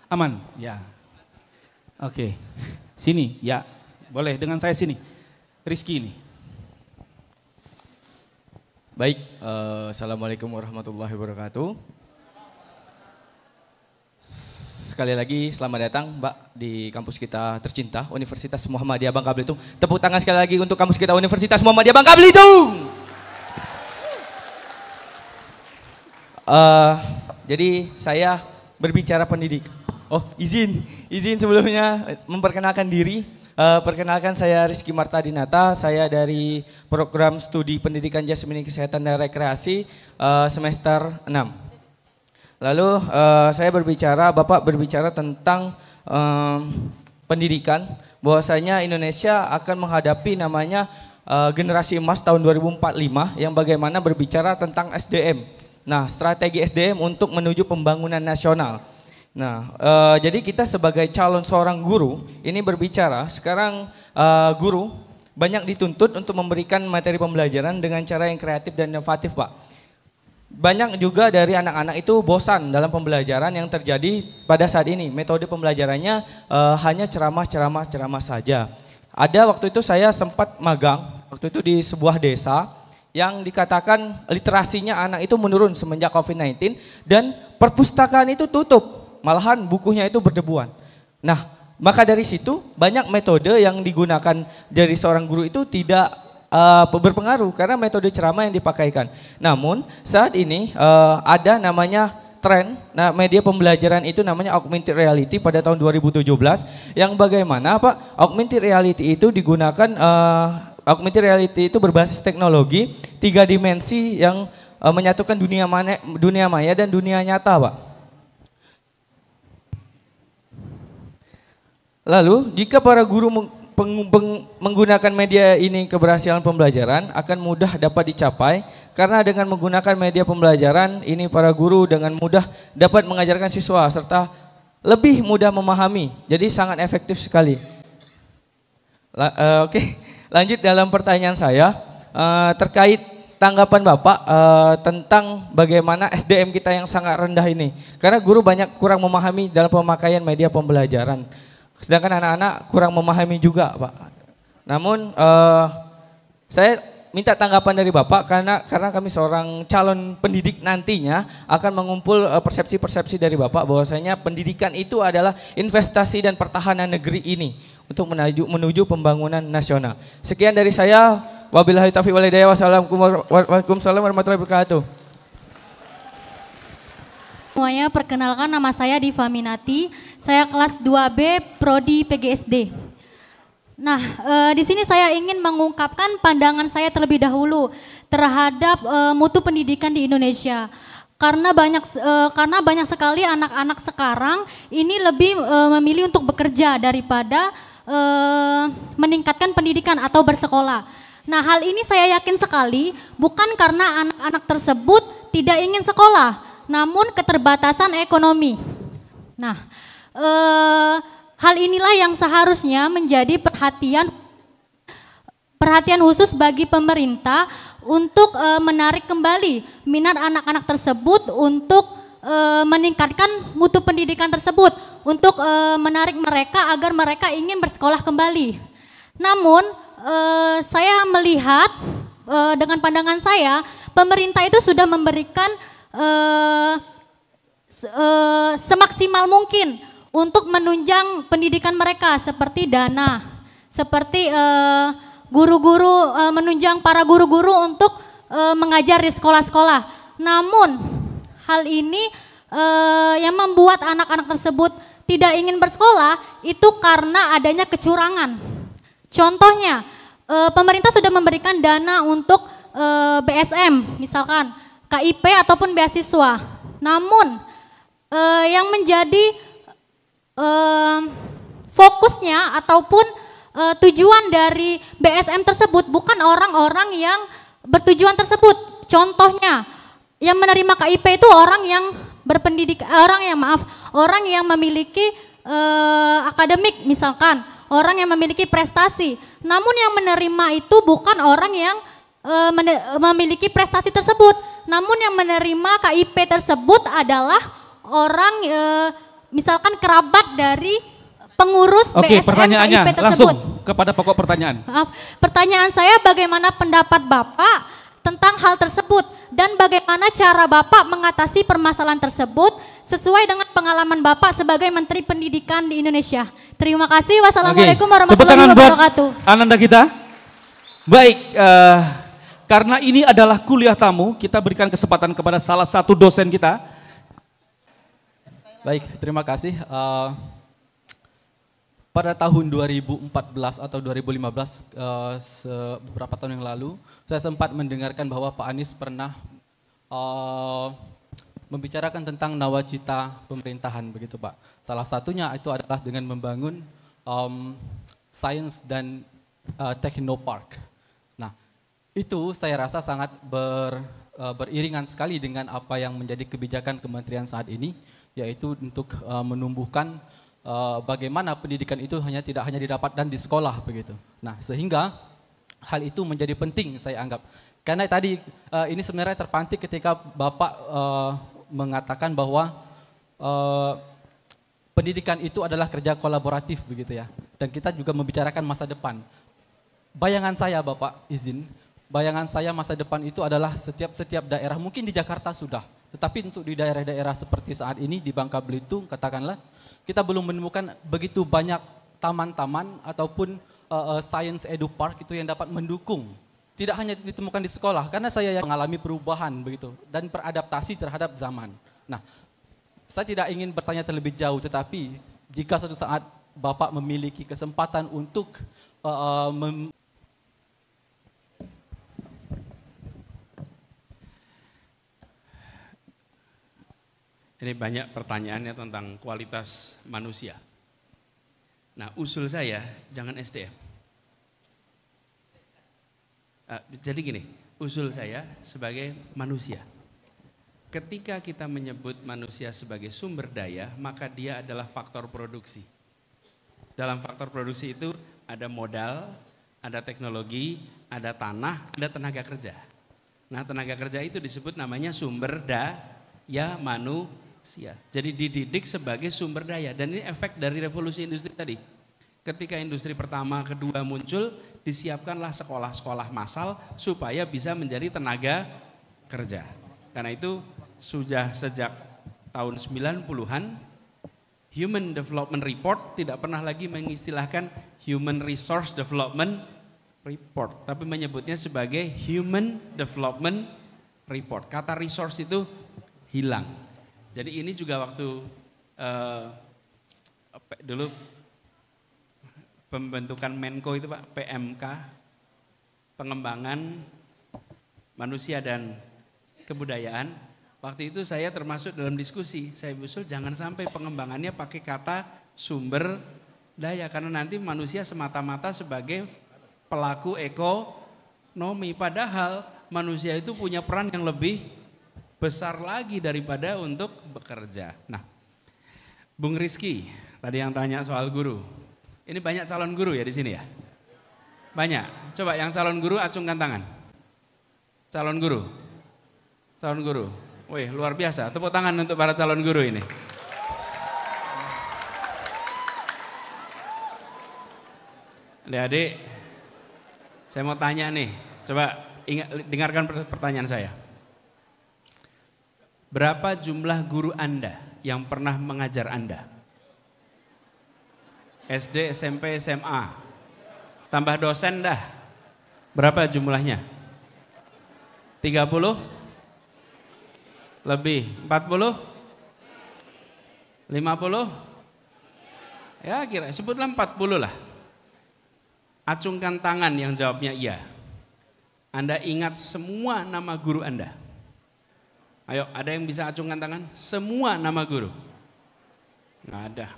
Aman, ya. Oke, sini, ya. Boleh dengan saya sini. Rizky ini. Baik, Assalamualaikum warahmatullahi wabarakatuh. Sekali lagi selamat datang Mbak di kampus kita tercinta, Universitas Muhammadiyah Bangka Belitung. Tepuk tangan sekali lagi untuk kampus kita Universitas Muhammadiyah Bangka Belitung. Jadi saya berbicara pendidik. Oh izin sebelumnya memperkenalkan diri. Perkenalkan saya Rizky Martadinata, saya dari program studi pendidikan Jasmani Kesehatan dan Rekreasi semester 6. Lalu Bapak berbicara tentang pendidikan, bahwasanya Indonesia akan menghadapi namanya generasi emas tahun 2045 yang bagaimana berbicara tentang SDM. Nah, strategi SDM untuk menuju pembangunan nasional. Nah, jadi kita sebagai calon seorang guru ini berbicara sekarang guru banyak dituntut untuk memberikan materi pembelajaran dengan cara yang kreatif dan inovatif, Pak. Banyak juga dari anak-anak itu bosan dalam pembelajaran yang terjadi pada saat ini. Metode pembelajarannya hanya ceramah saja. Ada waktu itu saya sempat magang, waktu itu di sebuah desa yang dikatakan literasinya anak itu menurun semenjak COVID-19 dan perpustakaan itu tutup. Malahan bukunya itu berdebuan. Nah, maka dari situ banyak metode yang digunakan dari seorang guru itu tidak berpengaruh karena metode ceramah yang dipakaikan. Namun saat ini ada namanya tren, nah media pembelajaran itu namanya augmented reality pada tahun 2017 yang bagaimana Pak augmented reality itu digunakan, augmented reality itu berbasis teknologi 3 dimensi yang menyatukan dunia maya dan dunia nyata, Pak. Lalu jika para guru menggunakan media ini, keberhasilan pembelajaran akan mudah dapat dicapai karena dengan menggunakan media pembelajaran ini para guru dengan mudah dapat mengajarkan siswa serta lebih mudah memahami. Jadi sangat efektif sekali. Oke, lanjut dalam pertanyaan saya terkait tanggapan Bapak tentang bagaimana SDM kita yang sangat rendah ini. Karena guru banyak kurang memahami dalam pemakaian media pembelajaran. Sedangkan anak-anak kurang memahami juga, Pak. Namun saya minta tanggapan dari Bapak karena kami seorang calon pendidik nantinya akan mengumpul persepsi-persepsi dari Bapak bahwasanya pendidikan itu adalah investasi dan pertahanan negeri ini untuk menuju pembangunan nasional. Sekian dari saya. Wabillahi taufiq wal hidayah. Waalaikumsalam warahmatullahi wabarakatuh. Semuanya, perkenalkan nama saya Diva Minati, saya kelas 2B Prodi PGSD. Nah, di sini saya ingin mengungkapkan pandangan saya terlebih dahulu terhadap mutu pendidikan di Indonesia. Karena banyak sekali anak-anak sekarang ini lebih memilih untuk bekerja daripada meningkatkan pendidikan atau bersekolah. Nah, hal ini saya yakin sekali bukan karena anak-anak tersebut tidak ingin sekolah, namun keterbatasan ekonomi. Nah, hal inilah yang seharusnya menjadi perhatian khusus bagi pemerintah untuk menarik kembali minat anak-anak tersebut untuk meningkatkan mutu pendidikan tersebut, untuk menarik mereka agar mereka ingin bersekolah kembali. Namun, saya melihat dengan pandangan saya, pemerintah itu sudah memberikan semaksimal mungkin untuk menunjang pendidikan mereka seperti dana, seperti guru-guru menunjang para guru-guru untuk mengajar di sekolah-sekolah. Namun hal ini yang membuat anak-anak tersebut tidak ingin bersekolah itu karena adanya kecurangan. Contohnya pemerintah sudah memberikan dana untuk BSM misalkan, KIP ataupun beasiswa. Namun yang menjadi fokusnya ataupun tujuan dari BSM tersebut bukan orang-orang yang bertujuan tersebut. Contohnya yang menerima KIP itu orang yang berpendidikan, orang yang memiliki akademik misalkan, orang yang memiliki prestasi. Namun yang menerima itu bukan orang yang memiliki prestasi tersebut, namun yang menerima KIP tersebut adalah orang misalkan kerabat dari pengurus Oke, BSM pertanyaannya KIP langsung tersebut. kepada pokok pertanyaan. Maaf, pertanyaan saya bagaimana pendapat Bapak tentang hal tersebut dan bagaimana cara Bapak mengatasi permasalahan tersebut sesuai dengan pengalaman Bapak sebagai Menteri Pendidikan di Indonesia. Terima kasih. Wassalamualaikum Tepuk warahmatullahi tangan buat wabarakatuh. Ananda kita. Baik, karena ini adalah kuliah tamu, kita berikan kesempatan kepada salah satu dosen kita. Baik, terima kasih. Pada tahun 2014 atau 2015, beberapa tahun yang lalu, saya sempat mendengarkan bahwa Pak Anies pernah membicarakan tentang nawacita pemerintahan, begitu Pak. Salah satunya itu adalah dengan membangun Science dan Technopark. Nah, itu saya rasa sangat beriringan sekali dengan apa yang menjadi kebijakan kementerian saat ini, yaitu untuk menumbuhkan bagaimana pendidikan itu tidak hanya didapatkan di sekolah begitu. Nah, sehingga hal itu menjadi penting saya anggap. Karena tadi ini sebenarnya terpantik ketika Bapak mengatakan bahwa pendidikan itu adalah kerja kolaboratif begitu ya. Dan kita juga membicarakan masa depan. Bayangan saya Bapak izin, bayangan saya masa depan itu adalah setiap daerah, mungkin di Jakarta sudah, tetapi untuk di daerah-daerah seperti saat ini di Bangka Belitung katakanlah, kita belum menemukan begitu banyak taman-taman ataupun science edu park itu yang dapat mendukung. Tidak hanya ditemukan di sekolah, karena saya yang mengalami perubahan begitu dan beradaptasi terhadap zaman. Nah, saya tidak ingin bertanya terlebih jauh, tetapi jika suatu saat Bapak memiliki kesempatan untuk ini banyak pertanyaannya tentang kualitas manusia. Nah, usul saya jangan SDM. Jadi gini, usul saya sebagai manusia. Ketika kita menyebut manusia sebagai sumber daya, maka dia adalah faktor produksi. Dalam faktor produksi itu ada modal, ada teknologi, ada tanah, ada tenaga kerja. Nah, tenaga kerja itu disebut namanya sumber daya manusia. Jadi dididik sebagai sumber daya, dan ini efek dari revolusi industri tadi. Ketika industri pertama, kedua muncul, disiapkanlah sekolah-sekolah massal supaya bisa menjadi tenaga kerja. Karena itu sudah sejak tahun 90-an Human Development Report tidak pernah lagi mengistilahkan Human Resource Development Report, tapi menyebutnya sebagai Human Development Report. Kata resource itu hilang. Jadi ini juga waktu dulu pembentukan Menko itu Pak, PMK, pengembangan manusia dan kebudayaan. Waktu itu saya termasuk dalam diskusi, saya usul jangan sampai pengembangannya pakai kata sumber daya, karena nanti manusia semata-mata sebagai pelaku ekonomi, padahal manusia itu punya peran yang lebih besar lagi daripada untuk bekerja. Nah, Bung Rizky tadi yang tanya soal guru. Ini banyak calon guru ya di sini ya? Banyak. Coba yang calon guru acungkan tangan. Calon guru. Calon guru. Wih, luar biasa. Tepuk tangan untuk para calon guru ini. Adik-adik, saya mau tanya nih. Coba dengarkan pertanyaan saya. Berapa jumlah guru Anda yang pernah mengajar Anda? SD, SMP, SMA, tambah dosen dah. Berapa jumlahnya? 30? Lebih? 40? 50? Ya kira, sebutlah 40 lah. Acungkan tangan yang jawabnya iya. Anda ingat semua nama guru Anda? Ayo, ada yang bisa acungkan tangan? Semua nama guru? Nggak ada.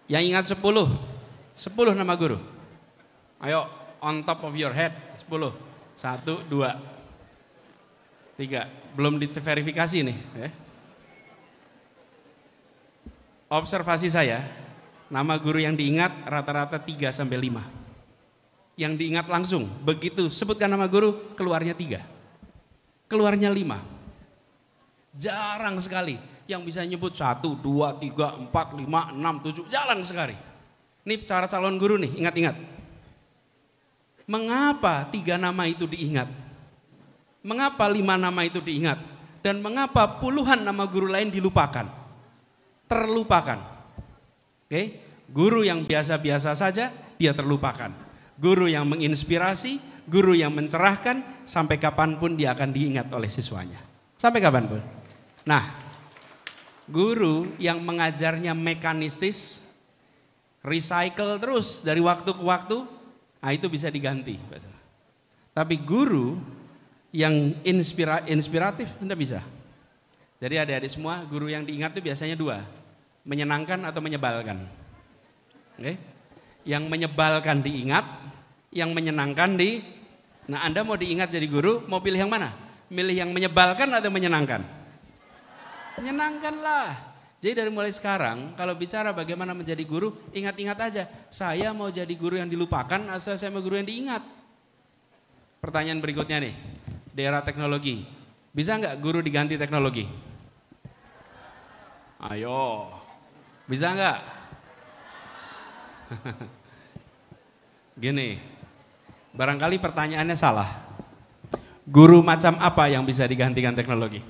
Yang ingat 10 nama guru. Ayo, on top of your head, 10. 1, 2, 3. Belum diverifikasi nih. Observasi saya, nama guru yang diingat rata-rata 3 sampai 5. Yang diingat langsung, begitu sebutkan nama guru, keluarnya 3. Keluarnya 5. Jarang sekali. Yang bisa nyebut 1, 2, 3, 4, 5, 6, 7, jalan sekali. Ini cara calon guru nih, ingat-ingat. Mengapa 3 nama itu diingat? Mengapa 5 nama itu diingat? Dan mengapa puluhan nama guru lain dilupakan? Terlupakan. Oke? Guru yang biasa-biasa saja, dia terlupakan. Guru yang menginspirasi, guru yang mencerahkan, sampai kapanpun dia akan diingat oleh siswanya. Sampai kapanpun. Nah, guru yang mengajarnya mekanistis, recycle terus dari waktu ke waktu, nah itu bisa diganti. Tapi guru yang inspiratif tidak bisa. Jadi adik-adik semua, guru yang diingat itu biasanya 2, menyenangkan atau menyebalkan. Oke? Yang menyebalkan diingat, yang menyenangkan Nah, Anda mau diingat jadi guru, mau pilih yang mana? Milih yang menyebalkan atau menyenangkan? Menyenangkanlah. Jadi dari mulai sekarang, kalau bicara bagaimana menjadi guru, ingat-ingat aja, saya mau jadi guru yang dilupakan asal saya mau guru yang diingat. Pertanyaan berikutnya nih, di era teknologi, bisa nggak guru diganti teknologi? Ayo, bisa nggak? Gini, barangkali pertanyaannya salah. Guru macam apa yang bisa digantikan teknologi?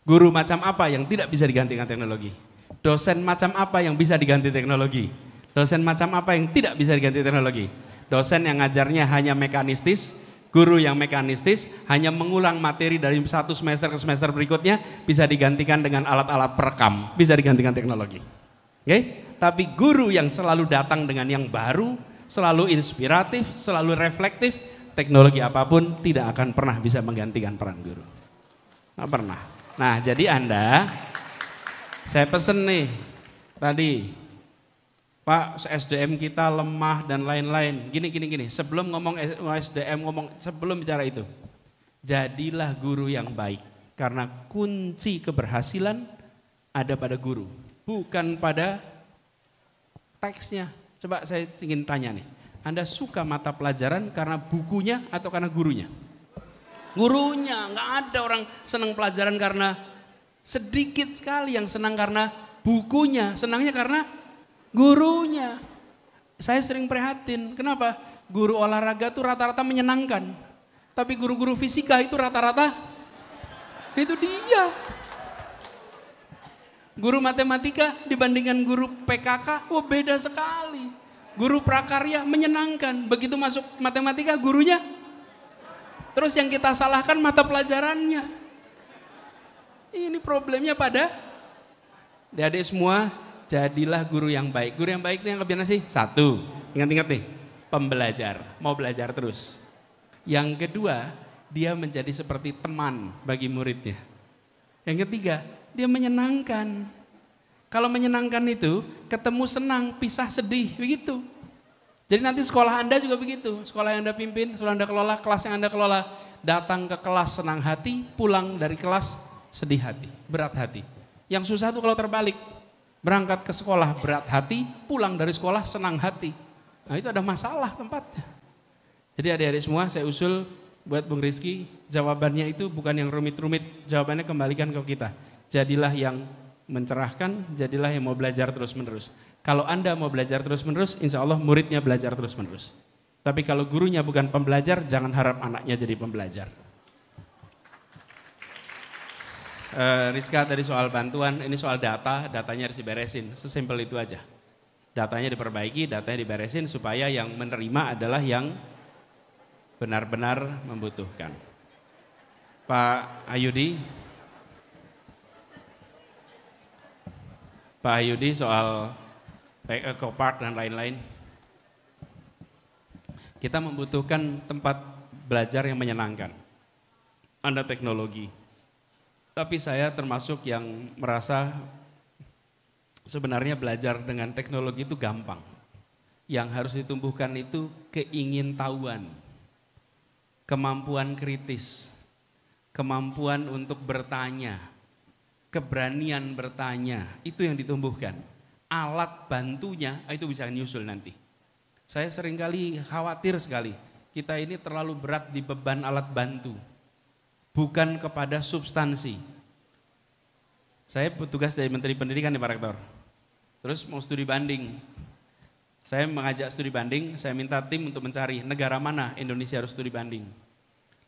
Guru macam apa yang tidak bisa digantikan teknologi? Dosen macam apa yang bisa diganti teknologi? Dosen macam apa yang tidak bisa diganti teknologi? Dosen yang ngajarnya hanya mekanistis, guru yang mekanistis hanya mengulang materi dari 1 semester ke semester berikutnya, bisa digantikan dengan alat-alat perekam, bisa digantikan teknologi. Oke? Tapi guru yang selalu datang dengan yang baru, selalu inspiratif, selalu reflektif, teknologi apapun tidak akan pernah bisa menggantikan peran guru. Nggak pernah. Nah, jadi Anda, saya pesen nih tadi, Pak, SDM kita lemah dan lain-lain. Gini. Sebelum ngomong SDM, sebelum bicara itu, jadilah guru yang baik. Karena kunci keberhasilan ada pada guru, bukan pada teksnya. Coba saya ingin tanya nih, Anda suka mata pelajaran karena bukunya atau karena gurunya? Gurunya. Nggak ada orang senang pelajaran karena, sedikit sekali yang senang karena bukunya, senangnya karena gurunya. Saya sering prihatin, kenapa? Guru olahraga tuh rata-rata menyenangkan, tapi guru-guru fisika itu rata-rata, itu dia. Guru matematika dibandingkan guru PKK, wah beda sekali. Guru prakarya menyenangkan, begitu masuk matematika gurunya, terus yang kita salahkan mata pelajarannya. Ini problemnya pada adik-adik semua. Jadilah guru yang baik. Guru yang baik itu yang kebiasaan sih? 1, ingat-ingat nih, pembelajar, mau belajar terus. Yang kedua, dia menjadi seperti teman bagi muridnya. Yang ketiga, dia menyenangkan. Kalau menyenangkan itu, ketemu senang, pisah sedih, begitu. Jadi nanti sekolah Anda juga begitu. Sekolah yang Anda pimpin, sekolah Anda kelola, kelas yang Anda kelola. Datang ke kelas senang hati, pulang dari kelas sedih hati, berat hati. Yang susah tuh kalau terbalik. Berangkat ke sekolah berat hati, pulang dari sekolah senang hati. Nah itu ada masalah tempatnya. Jadi adik-adik semua, saya usul buat Bung Rizky, jawabannya itu bukan yang rumit-rumit, jawabannya kembalikan ke kita. Jadilah yang mencerahkan, jadilah yang mau belajar terus-menerus. Kalau Anda mau belajar terus-menerus, insya Allah muridnya belajar terus-menerus. Tapi kalau gurunya bukan pembelajar, jangan harap anaknya jadi pembelajar. Rizka tadi soal bantuan, ini soal datanya harus diberesin, sesimpel itu aja. Datanya diperbaiki, datanya diberesin supaya yang menerima adalah yang benar-benar membutuhkan. Pak Ayudi soal Eco Park dan lain-lain. Kita membutuhkan tempat belajar yang menyenangkan. Ada teknologi. Tapi saya termasuk yang merasa sebenarnya belajar dengan teknologi itu gampang. Yang harus ditumbuhkan itu keingintahuan, kemampuan kritis, kemampuan untuk bertanya, keberanian bertanya, itu yang ditumbuhkan. Alat bantunya itu bisa nyusul nanti. Saya seringkali khawatir sekali, kita ini terlalu berat di beban alat bantu, bukan kepada substansi. Saya petugas dari Menteri Pendidikan nih Pak Rektor. Terus mau studi banding. Saya mengajak studi banding, saya minta tim untuk mencari negara mana Indonesia harus studi banding.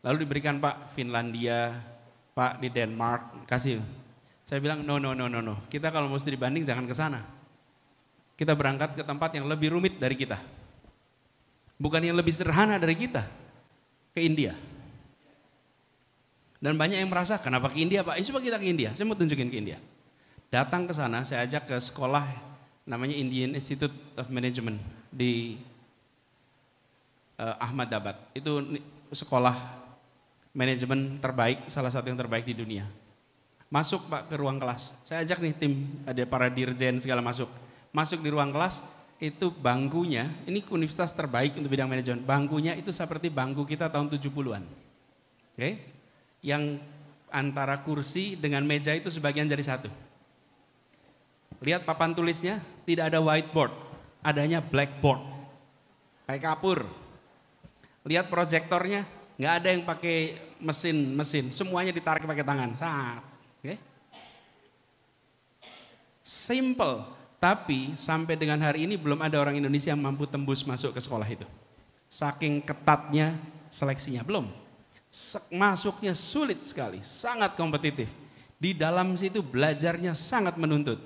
Lalu diberikan Pak, Finlandia, Pak di Denmark, kasih. Saya bilang no. Kita kalau mau studi banding jangan ke sana. Kita berangkat ke tempat yang lebih rumit dari kita. Bukan yang lebih sederhana dari kita. Ke India. Dan banyak yang merasa, kenapa ke India Pak? Coba kita ke India, saya mau tunjukin ke India. Datang ke sana, saya ajak ke sekolah namanya Indian Institute of Management di Ahmedabad. Itu sekolah manajemen terbaik, salah satu yang terbaik di dunia. Masuk Pak ke ruang kelas, saya ajak nih tim, ada para dirjen segala masuk. Masuk di ruang kelas, itu bangkunya, ini universitas terbaik untuk bidang manajemen, bangkunya itu seperti bangku kita tahun 70-an. Oke? Yang antara kursi dengan meja itu sebagian jadi satu. Lihat papan tulisnya, tidak ada whiteboard, adanya blackboard. Kayak kapur. Lihat proyektornya, nggak ada yang pakai mesin, semuanya ditarik pakai tangan. Saat. Okay? Simple, tapi sampai dengan hari ini belum ada orang Indonesia yang mampu tembus masuk ke sekolah itu. Saking ketatnya seleksinya, belum. Masuknya sulit sekali, sangat kompetitif. Di dalam situ belajarnya sangat menuntut.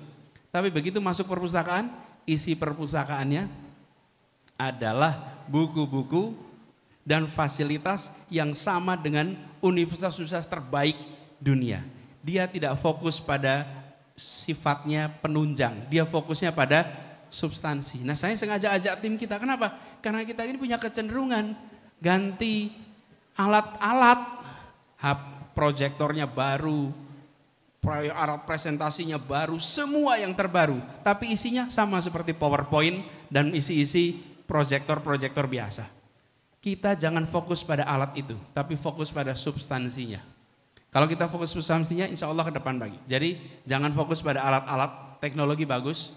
Tapi begitu masuk perpustakaan, isi perpustakaannya adalah buku-buku dan fasilitas yang sama dengan universitas-universitas terbaik dunia. Dia tidak fokus pada sifatnya penunjang, dia fokusnya pada substansi. Nah, saya sengaja ajak tim kita, kenapa? Karena kita ini punya kecenderungan ganti alat-alat, proyektornya baru, alat presentasinya baru, semua yang terbaru, tapi isinya sama seperti PowerPoint dan isi-isi proyektor-proyektor biasa. Kita jangan fokus pada alat itu, tapi fokus pada substansinya. Kalau kita fokus substansinya, insya Allah ke depan bagi. Jadi jangan fokus pada alat-alat, teknologi bagus,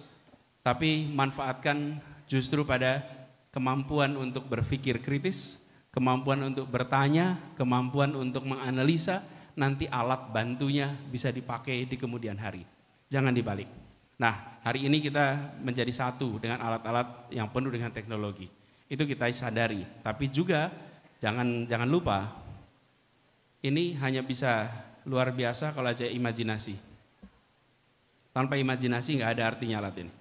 tapi manfaatkan justru pada kemampuan untuk berpikir kritis, kemampuan untuk bertanya, kemampuan untuk menganalisa, nanti alat bantunya bisa dipakai di kemudian hari. Jangan dibalik. Nah, hari ini kita menjadi satu dengan alat-alat yang penuh dengan teknologi. Itu kita sadari, tapi juga jangan lupa, ini hanya bisa luar biasa kalau aja imajinasi. Tanpa imajinasi nggak ada artinya alat ini.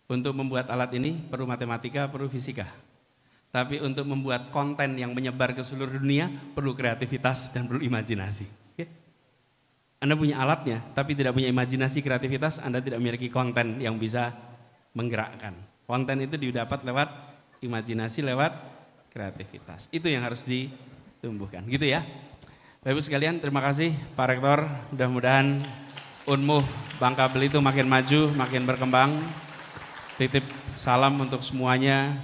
Untuk membuat alat ini perlu matematika, perlu fisika. Tapi untuk membuat konten yang menyebar ke seluruh dunia perlu kreativitas dan perlu imajinasi. Oke? Anda punya alatnya, tapi tidak punya imajinasi, kreativitas, Anda tidak memiliki konten yang bisa menggerakkan. Konten itu didapat lewat imajinasi, lewat kreativitas. Itu yang harus ditumbuhkan. Gitu ya. Bapak Ibu sekalian, terima kasih Pak Rektor. Mudah-mudahan Unmuh Bangka Belitung makin maju, makin berkembang. Titip salam untuk semuanya.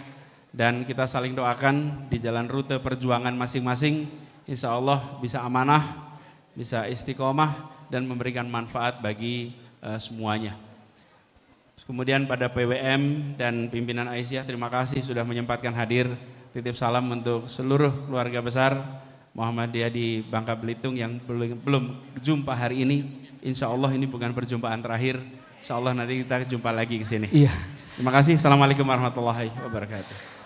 Dan kita saling doakan di jalan rute perjuangan masing-masing, insya Allah bisa amanah, bisa istiqomah dan memberikan manfaat bagi semuanya. Kemudian pada PWM dan pimpinan Aisyah, terima kasih sudah menyempatkan hadir. Titip salam untuk seluruh keluarga besar Muhammadiyah di Bangka Belitung yang belum jumpa hari ini. Insya Allah ini bukan perjumpaan terakhir. Insya Allah nanti kita jumpa lagi ke sini. Iya. Terima kasih. Assalamualaikum warahmatullahi wabarakatuh.